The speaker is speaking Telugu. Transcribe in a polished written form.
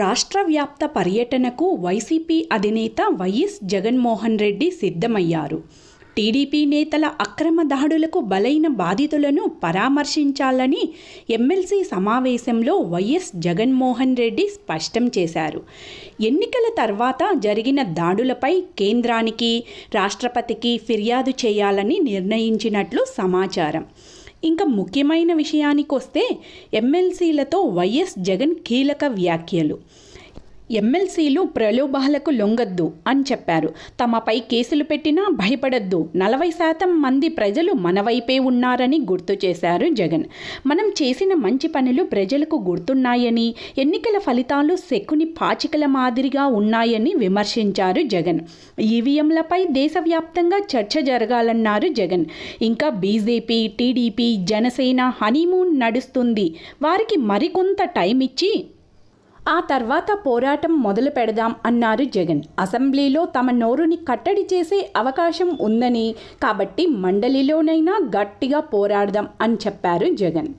రాష్ట్ర వ్యాప్త పర్యటనకు వైసీపీ అధినేత వైఎస్ జగన్మోహన్ రెడ్డి సిద్ధమయ్యారు. టీడీపీ నేతల అక్రమ దాడులకు బలైన బాధితులను పరామర్శించాలని ఎమ్మెల్సీ సమావేశంలో వైఎస్ జగన్మోహన్ రెడ్డి స్పష్టం చేశారు. ఎన్నికల తర్వాత జరిగిన దాడులపై కేంద్రానికి, రాష్ట్రపతికి ఫిర్యాదు చేయాలని నిర్ణయించినట్లు సమాచారం. ఇంకా ముఖ్యమైన విషయానికొస్తే ఎమ్మెల్సీలతో వైఎస్ జగన్ కీలక వ్యాఖ్యలు. ఎమ్మెల్సీలు ప్రలోభాలకు లొంగొద్దు అని చెప్పారు. తమపై కేసులు పెట్టినా భయపడొద్దు, 40% మంది ప్రజలు మన వైపే ఉన్నారని గుర్తు చేశారు జగన్. మనం చేసిన మంచి పనులు ప్రజలకు గుర్తున్నాయని, ఎన్నికల ఫలితాలు శకుని పాచికల మాదిరిగా ఉన్నాయని విమర్శించారు జగన్. ఈవీఎంలపై దేశవ్యాప్తంగా చర్చ జరగాలన్నారు జగన్. ఇంకా బీజేపీ, టీడీపీ, జనసేన హనీమూన్ నడుస్తుంది, వారికి మరికొంత టైం ఇచ్చి ఆ తర్వాత పోరాటం మొదలు పెడదాం అన్నారు జగన్. అసెంబ్లీలో తమ నోరుని కట్టడి చేసే అవకాశం ఉందని, కాబట్టి మండలిలోనైనా గట్టిగా పోరాడదాం అని చెప్పారు జగన్.